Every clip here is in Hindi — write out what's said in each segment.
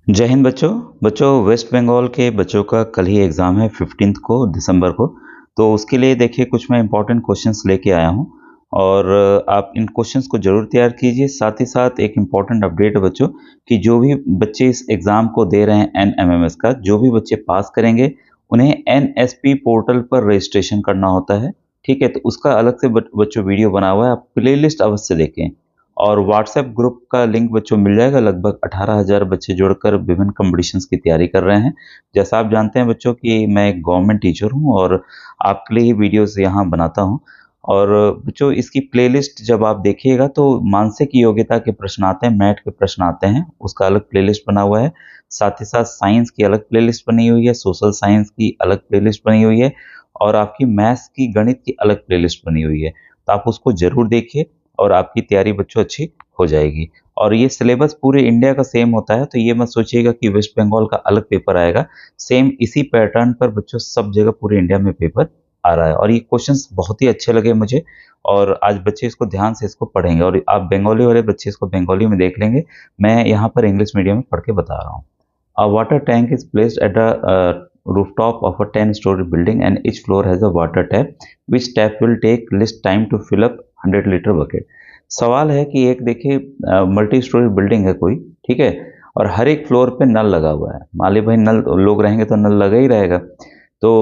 जय हिंद बच्चों। वेस्ट बंगाल के बच्चों का कल ही एग्ज़ाम है 15 को दिसंबर को। तो उसके लिए देखिए कुछ मैं इंपॉर्टेंट क्वेश्चंस लेके आया हूँ और आप इन क्वेश्चंस को ज़रूर तैयार कीजिए। साथ ही साथ एक इम्पॉर्टेंट अपडेट है बच्चों कि जो भी बच्चे इस एग्ज़ाम को दे रहे हैं एनएमएमएस का, जो भी बच्चे पास करेंगे उन्हें एनएसपी पोर्टल पर रजिस्ट्रेशन करना होता है। ठीक है, तो उसका अलग से बच्चों वीडियो बना हुआ है, आप प्लेलिस्ट अवश्य देखें। और व्हाट्सएप ग्रुप का लिंक बच्चों मिल जाएगा। लगभग 18,000 बच्चे जुड़कर विभिन्न कॉम्पिटिशन्स की तैयारी कर रहे हैं। जैसा आप जानते हैं बच्चों कि मैं एक गवर्नमेंट टीचर हूं और आपके लिए ही वीडियोस यहाँ बनाता हूं। और बच्चों इसकी प्लेलिस्ट जब आप देखिएगा तो मानसिक योग्यता के प्रश्न आते हैं, मैथ के प्रश्न आते हैं, उसका अलग प्लेलिस्ट बना हुआ है। साथ ही साथ साइंस की अलग प्लेलिस्ट बनी हुई है, सोशल साइंस की अलग प्लेलिस्ट बनी हुई है और आपकी मैथ्स की, गणित की अलग प्लेलिस्ट बनी हुई है। तो आप उसको जरूर देखिए और आपकी तैयारी बच्चों अच्छी हो जाएगी। और ये सिलेबस पूरे इंडिया का सेम होता है, तो ये मत सोचिएगा कि वेस्ट बंगाल का अलग पेपर आएगा। सेम इसी पैटर्न पर बच्चों सब जगह पूरे इंडिया में पेपर आ रहा है और ये क्वेश्चंस बहुत ही अच्छे लगे मुझे। और आज बच्चे इसको ध्यान से इसको पढ़ेंगे और आप बंगाली वाले बच्चे इसको बंगाली में देख लेंगे। मैं यहाँ पर इंग्लिश मीडियम में पढ़ के बता रहा हूँ। A water tank is placed at the rooftop of a 10-story building and each floor has a water tap. Which tap will take least time to fill up 100 litre bucket? सवाल है कि एक देखिए मल्टी स्टोरी बिल्डिंग है कोई, ठीक है, और हर एक फ्लोर पे नल लगा हुआ है। मान ली भाई नल लोग रहेंगे तो नल लगा ही रहेगा। तो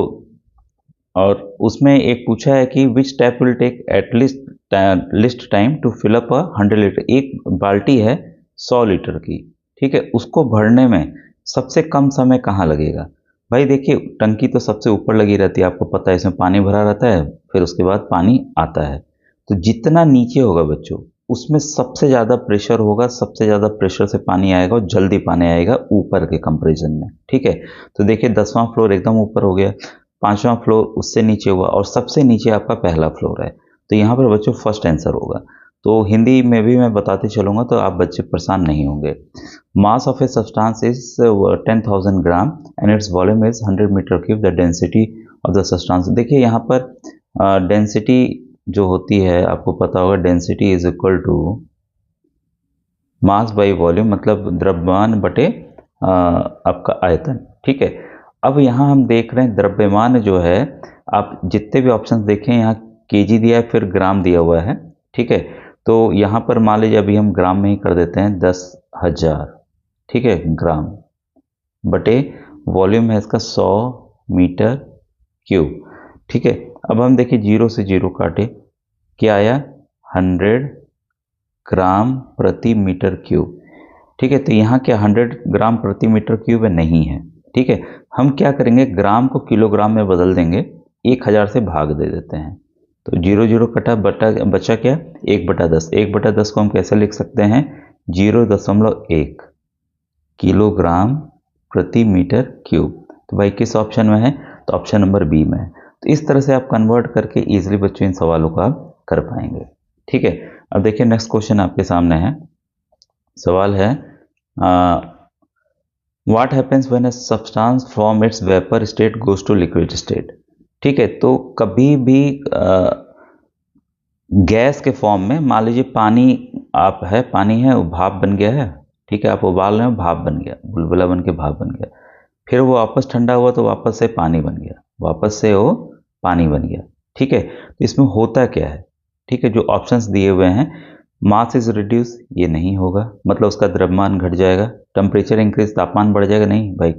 और उसमें एक पूछा है कि which tap will take at least least time to fill up 100 litres. एक बाल्टी है 100 लीटर की, ठीक है, उसको भरने में सबसे कम समय कहाँ लगेगा? भाई देखिए टंकी तो सबसे ऊपर लगी रहती है, आपको पता है, इसमें पानी भरा रहता है, फिर उसके बाद पानी आता है। तो जितना नीचे होगा बच्चों उसमें सबसे ज़्यादा प्रेशर होगा, सबसे ज़्यादा प्रेशर से पानी आएगा और जल्दी पानी आएगा ऊपर के कंपेरिजन में, ठीक है। तो देखिए 10वां फ्लोर एकदम ऊपर हो गया, 5वां फ्लोर उससे नीचे हुआ और सबसे नीचे आपका पहला फ्लोर है। तो यहाँ पर बच्चों फर्स्ट आंसर होगा। तो हिंदी में भी मैं बताते चलूँगा तो आप बच्चे परेशान नहीं होंगे। Mass of a substance is 10,000 gram and its volume is 100 metre cube. The density of the substance, देखिए यहाँ पर डेंसिटी जो होती है आपको पता होगा, density is equal to mass by volume, मतलब द्रव्यमान बटे आपका आयतन, ठीक है। अब यहाँ हम देख रहे हैं द्रव्यमान जो है, आप जितने भी ऑप्शन देखें यहाँ केजी दिया है फिर ग्राम दिया हुआ है, ठीक है। तो यहाँ पर मान लीजिए अभी हम ग्राम में ही कर देते हैं 10,000, ठीक है, ग्राम बटे वॉल्यूम है इसका 100 मीटर क्यूब, ठीक है। अब हम देखिए जीरो से जीरो काटे, क्या आया? 100 ग्राम प्रति मीटर क्यूब, ठीक है। तो यहाँ क्या 100 ग्राम प्रति मीटर क्यूब नहीं है, ठीक है। हम क्या करेंगे, ग्राम को किलोग्राम में बदल देंगे, 1000 से भाग दे देते हैं। तो जीरो जीरो कटा, बचा क्या? 1/10। 1/10 को हम कैसे लिख सकते हैं? 0.1 किलोग्राम प्रति मीटर क्यूब। तो भाई किस ऑप्शन में है? तो ऑप्शन नंबर बी में है। तो इस तरह से आप कन्वर्ट करके इजीली बच्चों इन सवालों को आप कर पाएंगे, ठीक है। अब देखिए नेक्स्ट क्वेश्चन आपके सामने है। सवाल है what happens when a substance from its vapour state goes to liquid state, ठीक है। तो कभी भी गैस के फॉर्म में, मान लीजिए पानी आप है, पानी है वो भाप बन गया है, ठीक है, आप उबाल रहे हो भाप बन गया, बुलबुला बन के भाप बन गया, फिर वो वापस ठंडा हुआ तो वापस से पानी बन गया, वापस से वो पानी बन गया, ठीक है। तो इसमें होता क्या है, ठीक है, जो ऑप्शंस दिए हुए हैं, मास इज रिड्यूस, ये नहीं होगा, मतलब उसका द्रव्यमान घट जाएगा। टेम्परेचर इंक्रीज, तापमान बढ़ जाएगा, नहीं भाई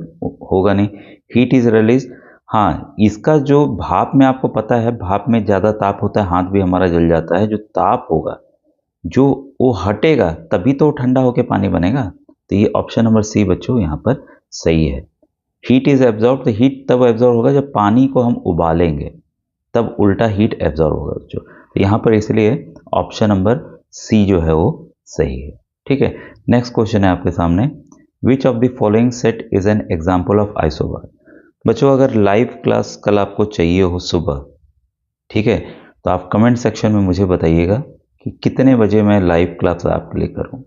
होगा नहीं। हीट इज रिलीज, हाँ, इसका जो भाप में आपको पता है, भाप में ज़्यादा ताप होता है, हाथ भी हमारा जल जाता है। जो ताप होगा जो वो हटेगा तभी तो ठंडा होकर पानी बनेगा। तो ये ऑप्शन नंबर सी बच्चों यहाँ पर सही है। हीट इज एब्जॉर्ब, तो हीट तब एब्जॉर्ब होगा जब पानी को हम उबालेंगे, तब उल्टा हीट एब्जॉर्ब होगा बच्चों। तो यहाँ पर इसलिए ऑप्शन नंबर सी जो है वो सही है, ठीक है। नेक्स्ट क्वेश्चन है आपके सामने, which of the following set is an example of isobar. बच्चों अगर लाइव क्लास कल आपको चाहिए हो सुबह, ठीक है, तो आप कमेंट सेक्शन में मुझे बताइएगा कि कितने बजे मैं लाइव क्लास आपके लिए करूं,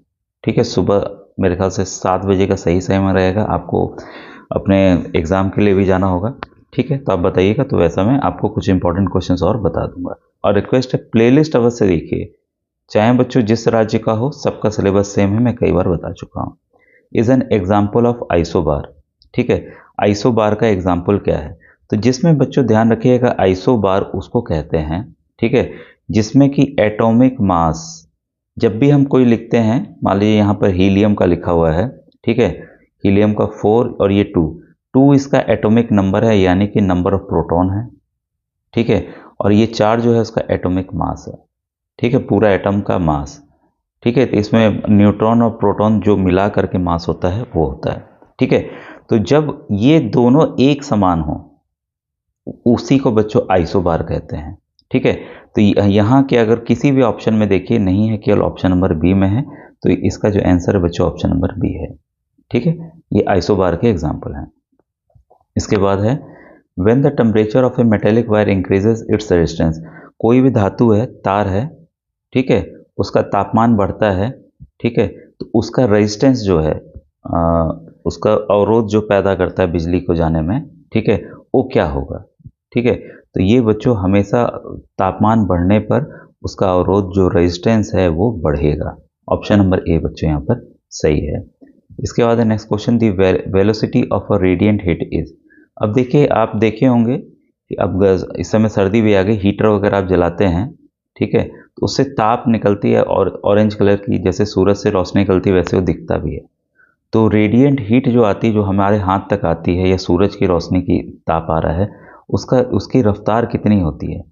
ठीक है। सुबह मेरे ख्याल से 7 बजे का सही समय रहेगा, आपको अपने एग्ज़ाम के लिए भी जाना होगा, ठीक है। तो आप बताइएगा, तो वैसा मैं आपको कुछ इंपॉर्टेंट क्वेश्चंस और बता दूंगा। और रिक्वेस्ट है प्लेलिस्ट अवश्य देखिए, चाहे बच्चों जिस राज्य का हो, सबका सिलेबस सेम है, मैं कई बार बता चुका हूँ। Is an example of isobar. ठीक है, आइसोबार का एग्जाम्पल क्या है? तो जिसमें बच्चों ध्यान रखिएगा, आइसोबार उसको कहते हैं, ठीक है, जिसमें कि एटॉमिक मास, जब भी हम कोई लिखते हैं, मान लीजिए यहाँ पर हीलियम का लिखा हुआ है, ठीक है, हीलियम का 4 और ये 2 इसका एटॉमिक नंबर है, यानी कि नंबर ऑफ प्रोटॉन है, ठीक है, और ये 4 जो है उसका एटॉमिक मास है, ठीक है, पूरा एटम का मास, ठीक है। तो इसमें न्यूट्रॉन और प्रोटॉन जो मिला करके मास होता है वो होता है, ठीक है। तो जब ये दोनों एक समान हो उसी को बच्चों आइसोबार कहते हैं, ठीक है। तो यहाँ के अगर किसी भी ऑप्शन में देखिए नहीं है, केवल ऑप्शन नंबर बी में है, तो इसका जो आंसर है बच्चों ऑप्शन नंबर बी है, ठीक है। ये आइसोबार के एग्जाम्पल हैं। इसके बाद है when the temperature of A metallic wire increases its resistance. कोई भी धातु है, तार है, ठीक है, उसका तापमान बढ़ता है, ठीक है, तो उसका रेजिस्टेंस जो है उसका अवरोध जो पैदा करता है बिजली को जाने में, ठीक है, वो क्या होगा, ठीक है। तो ये बच्चों हमेशा तापमान बढ़ने पर उसका अवरोध जो रेजिस्टेंस है वो बढ़ेगा। ऑप्शन नंबर ए बच्चों यहाँ पर सही है। इसके बाद next question, the velocity of a radiant heat is. अब देखिए, आप देखे होंगे कि अब इस समय सर्दी भी आ गई, हीटर वगैरह आप जलाते हैं, ठीक है, तो उससे ताप निकलती है और ऑरेंज कलर की, जैसे सूरज से रोशनी निकलती है वैसे वो दिखता भी है। तो रेडिएंट हीट जो आती है, जो हमारे हाथ तक आती है, या सूरज की रोशनी की ताप आ रहा है, उसकी रफ्तार कितनी होती है?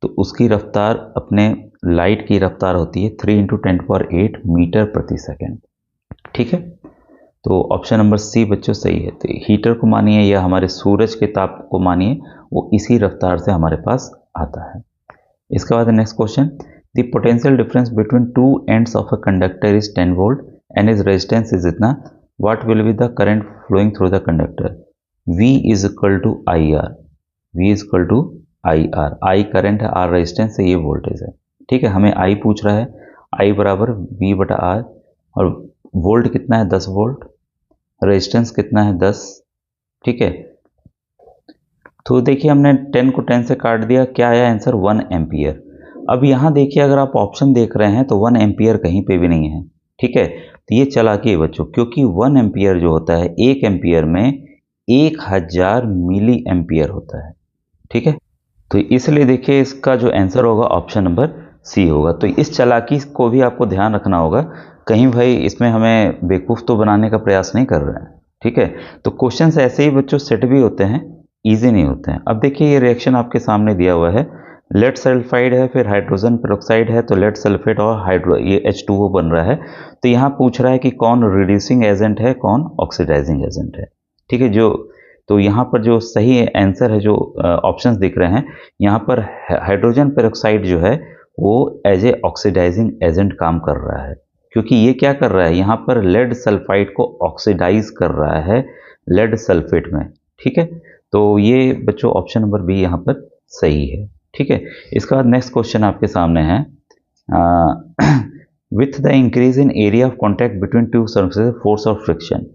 तो उसकी रफ्तार अपने लाइट की रफ्तार होती है 3 × 10⁸ मीटर प्रति सेकेंड, ठीक है। तो ऑप्शन नंबर सी बच्चों सही है। तो हीटर को मानिए या हमारे सूरज के ताप को मानिए, वो इसी रफ्तार से हमारे पास आता है। इसके बाद next question, the potential difference between 2 ends of a conductor is 10 volt and is resistance is इतना, what will be the current flowing through the conductor? V is equal to I R, V is equal to I R, I current है, आर रेजिस्टेंस है, ये वोल्टेज है, ठीक है। हमें आई पूछ रहा है, आई बराबर V/R, और वोल्ट कितना है 10 वोल्ट, रेजिस्टेंस कितना है 10, ठीक है। तो देखिए हमने 10 को 10 से काट दिया, क्या आया आंसर? 1 एम्पियर। अब यहाँ देखिए, अगर आप ऑप्शन देख रहे हैं तो 1 एम्पियर कहीं पे भी नहीं है, ठीक है। तो ये चालाकी है बच्चों, क्योंकि 1 एम्पियर जो होता है, 1 एम्पियर में 1000 मिली एम्पियर होता है, ठीक है। तो इसलिए देखिए इसका जो आंसर होगा ऑप्शन नंबर सी होगा। तो इस चालाकी को भी आपको ध्यान रखना होगा, कहीं भाई इसमें हमें बेवकूफ़ तो बनाने का प्रयास नहीं कर रहे हैं, ठीक है। तो क्वेश्चन ऐसे ही बच्चों सेट भी होते हैं, ईजी नहीं होते हैं। अब देखिए ये रिएक्शन आपके सामने दिया हुआ है, लेड सल्फाइड है, फिर हाइड्रोजन पेरोक्साइड है, तो लेड सल्फेट और ये H2O बन रहा है। तो यहाँ पूछ रहा है कि कौन रिड्यूसिंग एजेंट है, कौन ऑक्सीडाइजिंग एजेंट है, ठीक है। तो यहाँ पर जो सही आंसर है, जो ऑप्शंस दिख रहे हैं, यहाँ पर हाइड्रोजन पेरोक्साइड जो है वो एज ए ऑक्सीडाइजिंग एजेंट काम कर रहा है, क्योंकि ये क्या कर रहा है, यहाँ पर लेड सल्फाइड को ऑक्सीडाइज कर रहा है लेड सल्फेट में, ठीक है। तो ये बच्चों ऑप्शन नंबर बी यहाँ पर सही है, ठीक है। इसके बाद नेक्स्ट क्वेश्चन आपके सामने है, with the increase in area of contact between two surfaces force of friction.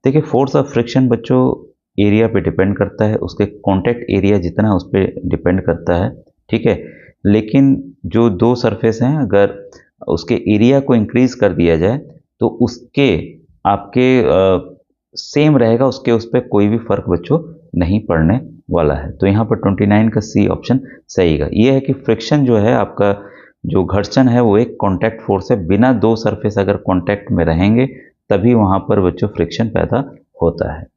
देखिए फोर्स ऑफ फ्रिक्शन बच्चों एरिया पे डिपेंड करता है, उसके कॉन्टैक्ट एरिया जितना है उस पर डिपेंड करता है, ठीक है। लेकिन जो दो सरफेस हैं, अगर उसके एरिया को इंक्रीज कर दिया जाए तो उसके आपके सेम रहेगा, उसके उस पर कोई भी फर्क बच्चों नहीं पड़ने वाला है। तो यहाँ पर 29 का सी ऑप्शन सही है। ये है कि फ्रिक्शन जो है आपका, जो घर्षण है वो एक कॉन्टैक्ट फोर्स है, बिना दो सरफेस अगर कॉन्टैक्ट में रहेंगे तभी वहाँ पर बच्चों फ्रिक्शन पैदा होता है।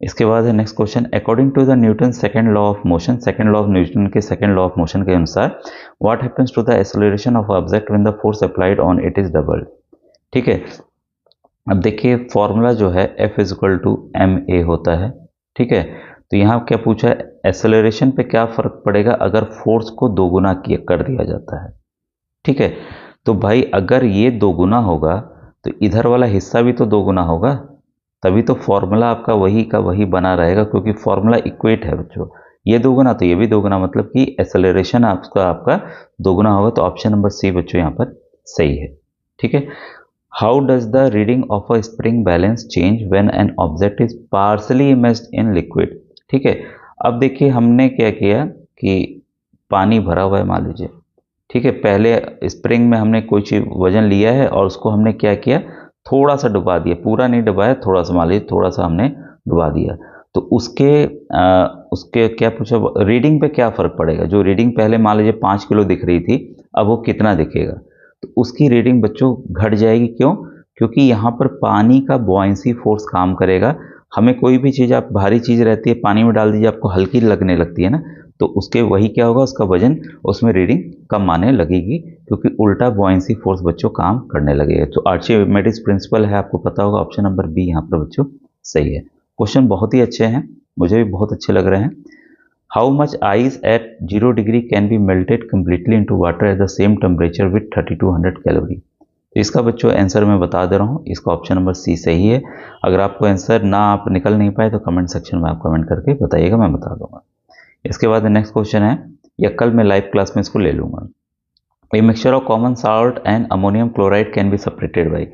इसके बाद है next question, according to the Newton second law of motion, second law of Newton के सेकंड लॉ ऑफ मोशन के अनुसार what happens to the acceleration of object when the force applied on it is doubled, ठीक है। अब देखिए फॉर्मूला जो है F is equal to ma होता है, ठीक है। तो यहाँ क्या पूछा है, एक्सेलरेशन पे क्या फर्क पड़ेगा अगर फोर्स को दोगुना कर दिया जाता है, ठीक है। तो भाई अगर ये दोगुना होगा तो इधर वाला हिस्सा भी तो दोगुना होगा, तभी तो फॉर्मूला आपका वही का वही बना रहेगा, क्योंकि फॉर्मूला इक्वेट है बच्चों, ये दोगुना तो ये भी दोगुना, मतलब कि एक्सेलरेशन आपका दोगुना होगा। तो ऑप्शन नंबर सी बच्चों यहाँ पर सही है, ठीक है। How does the reading of a spring balance change when an object is partially immersed in liquid, ठीक है। अब देखिए हमने क्या किया कि पानी भरा हुआ है मान लीजिए, ठीक है, पहले स्प्रिंग में हमने कोई चीज़ वजन लिया है और उसको हमने क्या किया, थोड़ा सा डुबा दिया, पूरा नहीं डुबाया, थोड़ा सा मान लीजिए थोड़ा सा हमने डुबा दिया, तो उसके क्या पूछा, रीडिंग पे क्या फ़र्क पड़ेगा। जो रीडिंग पहले मान लीजिए 5 किलो दिख रही थी, अब वो कितना दिखेगा, तो उसकी रीडिंग बच्चों घट जाएगी। क्यों? क्योंकि यहाँ पर पानी का बॉयंसी फोर्स काम करेगा। हमें कोई भी चीज़, आप भारी चीज़ रहती है पानी में डाल दीजिए, आपको हल्की लगने लगती है ना, तो उसके वही क्या होगा, उसका वजन, उसमें रीडिंग कम आने लगेगी, क्योंकि उल्टा बॉयंसी फोर्स बच्चों काम करने लगेगा। तो आर्चिमेडिस प्रिंसिपल है, आपको पता होगा, ऑप्शन नंबर बी यहाँ पर बच्चों सही है। क्वेश्चन बहुत ही अच्छे हैं, मुझे भी बहुत अच्छे लग रहे हैं। How much ice eight 0 degree can be melted completely into water at the same temperature with 3200 calorie. तो इसका बच्चों आंसर मैं बता दे रहा हूँ, इसका ऑप्शन नंबर सी सही है। अगर आपको आंसर ना आप निकल नहीं पाए तो कमेंट सेक्शन में आप कमेंट करके बताइएगा, मैं बता दूंगा। इसके बाद नेक्स्ट क्वेश्चन है, या कल मैं लाइव क्लास में इसको ले लूँगा। A mixture of common salt and ammonium chloride can be separated by,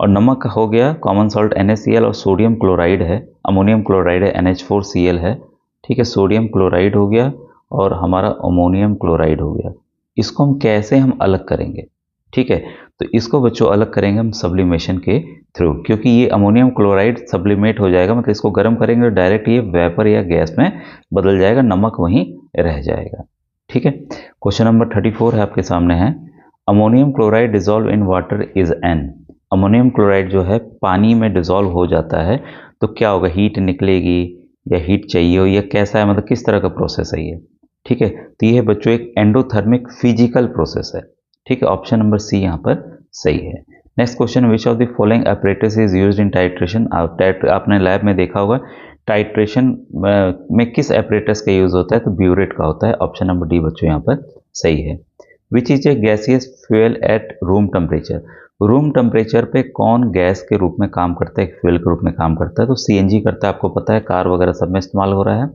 और नमक हो गया कॉमन सॉल्ट NaCl, और सोडियम क्लोराइड है, अमोनियम क्लोराइड है NH4Cl है, ठीक है, सोडियम क्लोराइड हो गया और हमारा अमोनियम क्लोराइड हो गया। इसको हम अलग करेंगे, ठीक है, तो इसको बच्चों अलग करेंगे हम सब्लिमेशन के थ्रू, क्योंकि ये अमोनियम क्लोराइड सब्लिमेट हो जाएगा, मतलब इसको गर्म करेंगे तो डायरेक्ट ये वेपर या गैस में बदल जाएगा, नमक वहीं रह जाएगा, ठीक है। क्वेश्चन नंबर 34 है आपके सामने है, ammonium chloride dissolve in water is an. Ammonium chloride जो है पानी में डिजोल्व हो जाता है, तो क्या होगा, हीट निकलेगी या हीट चाहिए हो, या कैसा है, मतलब किस तरह का प्रोसेस है ये, ठीक है। तो ये है एक एंडोथर्मिक फिजिकल प्रोसेस है, ठीक है, ऑप्शन नंबर सी यहाँ पर सही है। Next question, which of the following apparatus is used in titration. आपने लैब में देखा होगा, टाइट्रेशन में किस एपरेटस का यूज होता है, तो ब्यूरेट का होता है, ऑप्शन नंबर डी बच्चों यहाँ पर सही है। Which is a gaseous fuel at room temperature. Room temperature पे कौन गैस के रूप में काम करता है, फ्यूल के रूप में काम करता है, तो CNG करता है, आपको पता है, कार वगैरह सब में इस्तेमाल हो रहा है।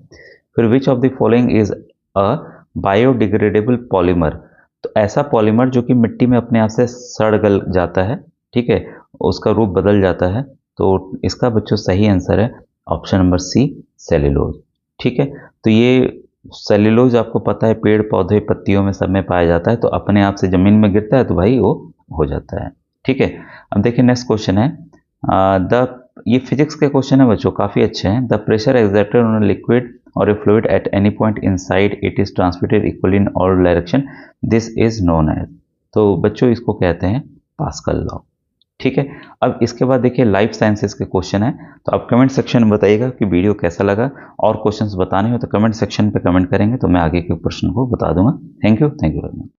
फिर which of the following is a biodegradable polymer, तो ऐसा पॉलीमर जो कि मिट्टी में अपने आप से सड़ गल जाता है, ठीक है, उसका रूप बदल जाता है, तो इसका बच्चों सही आंसर है ऑप्शन नंबर सी, सेल्यूलोज, ठीक है। तो ये सेल्यूलोज आपको पता है पेड़ पौधे पत्तियों में सब में पाया जाता है, तो अपने आप से जमीन में गिरता है तो भाई वो हो जाता है, ठीक है। अब देखिए नेक्स्ट क्वेश्चन है, ये फिजिक्स के क्वेश्चन है बच्चों, काफ़ी अच्छे हैं। The pressure exerted on a liquid or a fluid at any point inside it is transmitted equally in all direction, this is known as, तो बच्चों इसको कहते हैं पास्कल लॉ, ठीक है। अब इसके बाद देखिए लाइफ साइंसेस के क्वेश्चन है, तो आप कमेंट सेक्शन में बताइएगा कि वीडियो कैसा लगा, और क्वेश्चंस बताने हो तो कमेंट सेक्शन पे कमेंट करेंगे, तो मैं आगे के प्रश्न को बता दूंगा। Thank you very much.